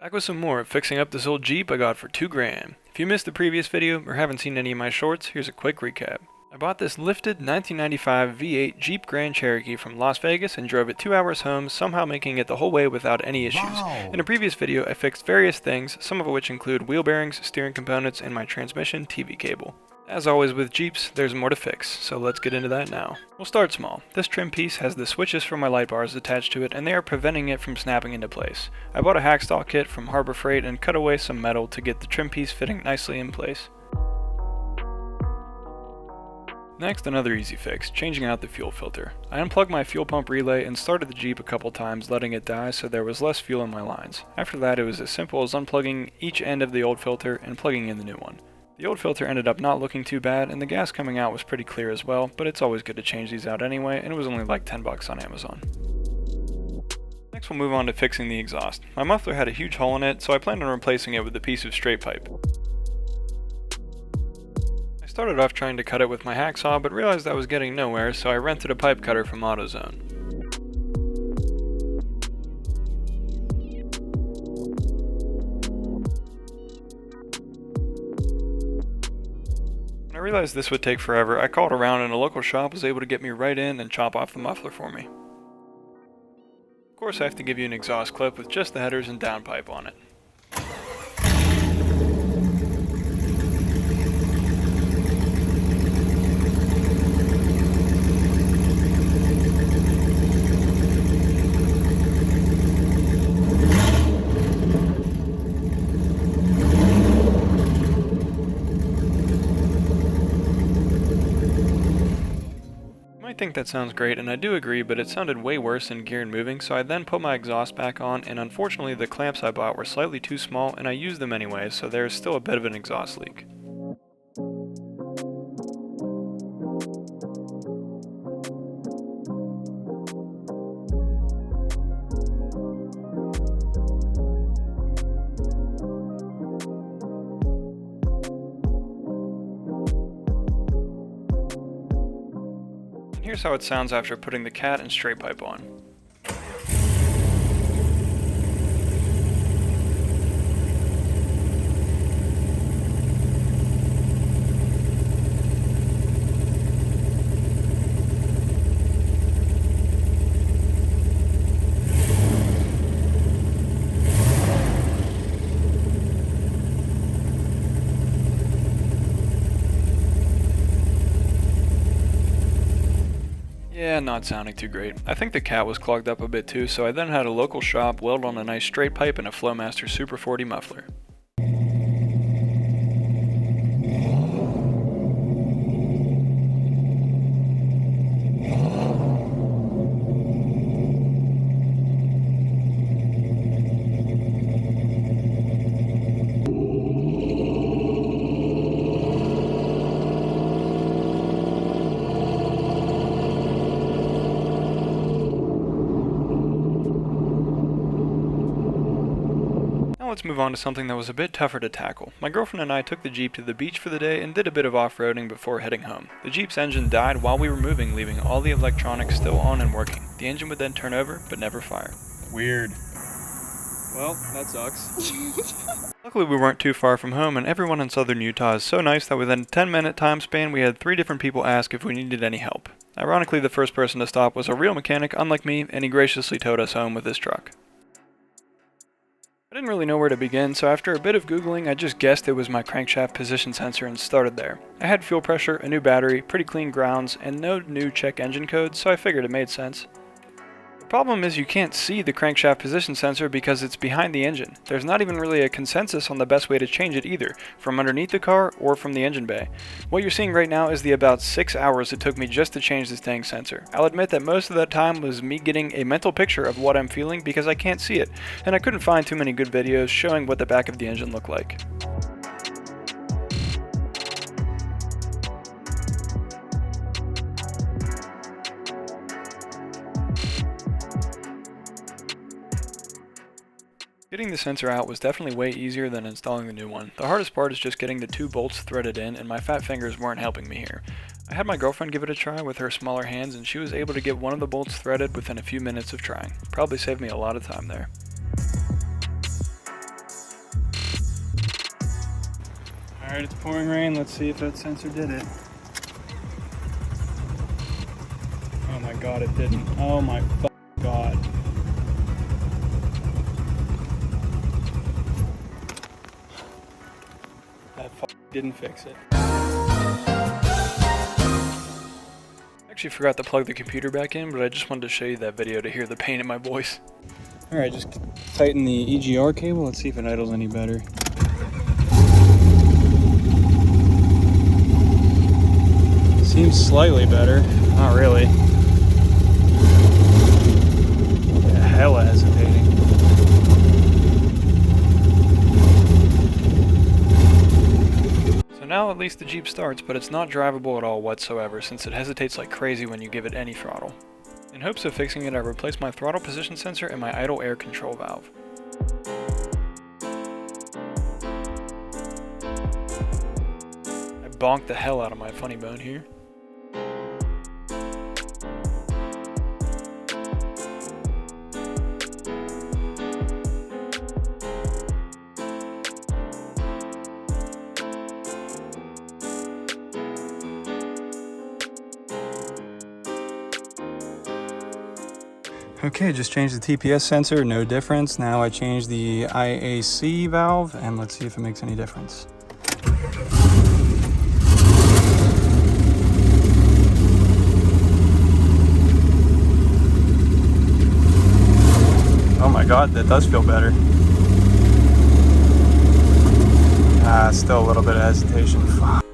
Back with some more, fixing up this old Jeep I got for $2,000. If you missed the previous video or haven't seen any of my shorts, here's a quick recap. I bought this lifted 1995 V8 Jeep Grand Cherokee from Las Vegas and drove it 2 hours home, somehow making it the whole way without any issues. Wow. In a previous video, I fixed various things, some of which include wheel bearings, steering components, and my transmission TV cable. As always with Jeeps, there's more to fix, so let's get into that now. We'll start small. This trim piece has the switches for my light bars attached to it, and they are preventing it from snapping into place. I bought a hacksaw kit from Harbor Freight and cut away some metal to get the trim piece fitting nicely in place. Next, another easy fix, changing out the fuel filter. I unplugged my fuel pump relay and started the Jeep a couple times, letting it die so there was less fuel in my lines. After that, it was as simple as unplugging each end of the old filter and plugging in the new one. The old filter ended up not looking too bad, and the gas coming out was pretty clear as well, but it's always good to change these out anyway, and it was only like $10 on Amazon. Next we'll move on to fixing the exhaust. My muffler had a huge hole in it, so I planned on replacing it with a piece of straight pipe. I started off trying to cut it with my hacksaw, but realized I was getting nowhere, so I rented a pipe cutter from AutoZone. When I realized this would take forever, I called around and a local shop was able to get me right in and chop off the muffler for me. Of course I have to give you an exhaust clip with just the headers and downpipe on it. I think that sounds great, and I do agree, but it sounded way worse in gear and moving, so I then put my exhaust back on, and unfortunately the clamps I bought were slightly too small, and I used them anyway, so there's still a bit of an exhaust leak. Here's how it sounds after putting the cat and straight pipe on. Yeah, not sounding too great. I think the cat was clogged up a bit too, so I then had a local shop weld on a nice straight pipe and a Flowmaster Super 40 muffler. Let's move on to something that was a bit tougher to tackle. My girlfriend and I took the Jeep to the beach for the day and did a bit of off-roading before heading home. The Jeep's engine died while we were moving, leaving all the electronics still on and working. The engine would then turn over, but never fire. Weird. Well, that sucks. Luckily we weren't too far from home, and everyone in southern Utah is so nice that within a 10-minute time span we had 3 different people ask if we needed any help. Ironically, the first person to stop was a real mechanic unlike me, and he graciously towed us home with his truck. I didn't really know where to begin, so after a bit of googling, I just guessed it was my crankshaft position sensor and started there. I had fuel pressure, a new battery, pretty clean grounds, and no new check engine codes, so I figured it made sense. The problem is you can't see the crankshaft position sensor because it's behind the engine. There's not even really a consensus on the best way to change it either, from underneath the car or from the engine bay. What you're seeing right now is the about 6 hours it took me just to change this dang sensor. I'll admit that most of that time was me getting a mental picture of what I'm feeling because I can't see it, and I couldn't find too many good videos showing what the back of the engine looked like. Getting the sensor out was definitely way easier than installing the new one. The hardest part is just getting the 2 bolts threaded in, and my fat fingers weren't helping me here. I had my girlfriend give it a try with her smaller hands, and she was able to get one of the bolts threaded within a few minutes of trying. Probably saved me a lot of time there. Alright, it's pouring rain. Let's see if that sensor did it. Oh my god, it didn't. Oh my god. That didn't fix it. Actually forgot to plug the computer back in, but I just wanted to show you that video to hear the pain in my voice. Alright, just tighten the EGR cable. Let's see if it idles any better. Seems slightly better. Not really. Yeah, hella hesitating. So now at least the Jeep starts, but it's not drivable at all whatsoever since it hesitates like crazy when you give it any throttle. In hopes of fixing it, I replaced my throttle position sensor and my idle air control valve. I bonked the hell out of my funny bone here. Okay, just changed the TPS sensor, no difference. Now I changed the IAC valve, and let's see if it makes any difference. Oh my god, that does feel better. Still a little bit of hesitation. Fuck.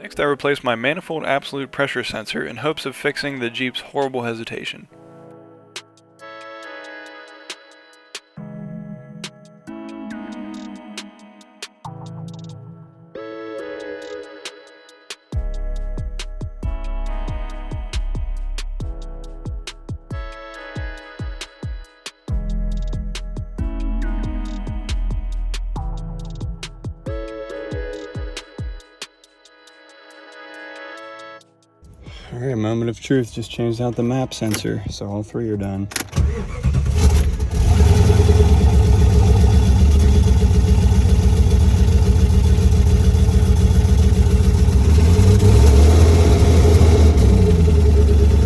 Next, I replaced my manifold absolute pressure sensor in hopes of fixing the Jeep's horrible hesitation. Alright, moment of truth, just changed out the map sensor, so all three are done.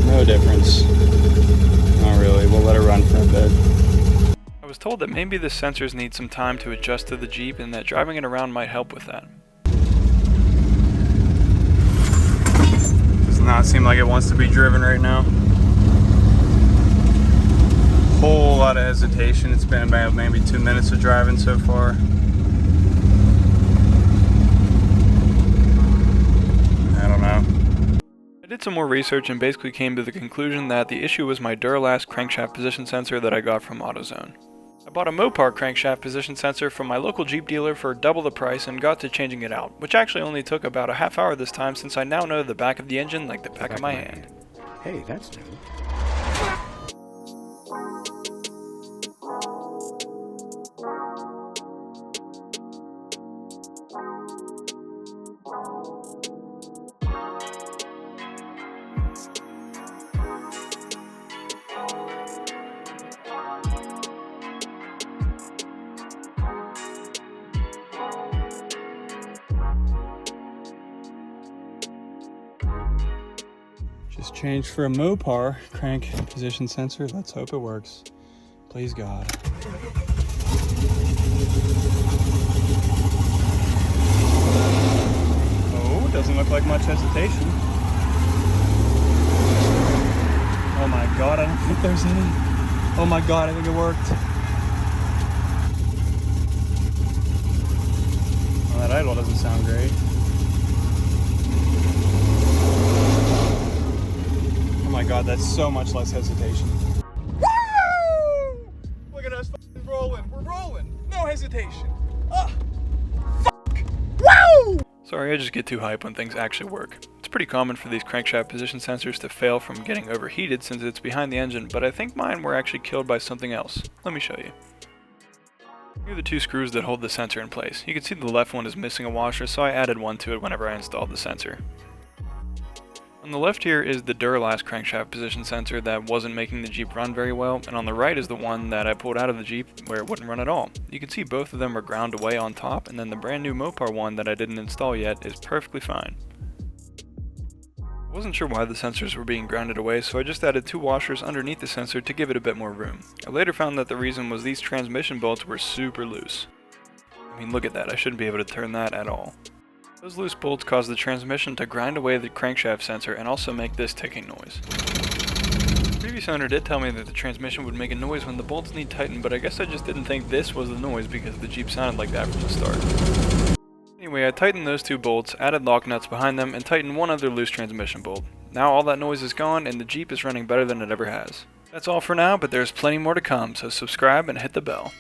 No difference. Not really, we'll let it run for a bit. I was told that maybe the sensors need some time to adjust to the Jeep and that driving it around might help with that. Not seem like it wants to be driven right now. Whole lot of hesitation. It's been about maybe 2 minutes of driving so far. I don't know. I did some more research and basically came to the conclusion that the issue was my Duralast crankshaft position sensor that I got from AutoZone. I bought a Mopar crankshaft position sensor from my local Jeep dealer for double the price and got to changing it out, which actually only took about a half hour this time since I now know the back of the engine like the back of my hand. Hey, that's new. Just changed for a Mopar crank position sensor. Let's hope it works. Please God. Oh, doesn't look like much hesitation. Oh my God, I don't think there's any. Oh my God, I think it worked. Well, that idle doesn't sound great. Oh my God, that's so much less hesitation. Woo! Look at us f***ing rolling. We're rolling. No hesitation. Fuck. Woo! Sorry, I just get too hyped when things actually work. It's pretty common for these crankshaft position sensors to fail from getting overheated since it's behind the engine, but I think mine were actually killed by something else. Let me show you. Here are the two screws that hold the sensor in place. You can see the left one is missing a washer, so I added one to it whenever I installed the sensor. On the left here is the Duralast crankshaft position sensor that wasn't making the Jeep run very well, and on the right is the one that I pulled out of the Jeep where it wouldn't run at all. You can see both of them are ground away on top, and then the brand new Mopar one that I didn't install yet is perfectly fine. I wasn't sure why the sensors were being grounded away, so I just added two washers underneath the sensor to give it a bit more room. I later found that the reason was these transmission bolts were super loose. I mean, look at that, I shouldn't be able to turn that at all. Those loose bolts cause the transmission to grind away the crankshaft sensor and also make this ticking noise. The previous owner did tell me that the transmission would make a noise when the bolts need tightened, but I guess I just didn't think this was the noise because the Jeep sounded like that from the start. Anyway, I tightened those two bolts, added lock nuts behind them, and tightened one other loose transmission bolt. Now all that noise is gone and the Jeep is running better than it ever has. That's all for now, but there's plenty more to come, so subscribe and hit the bell.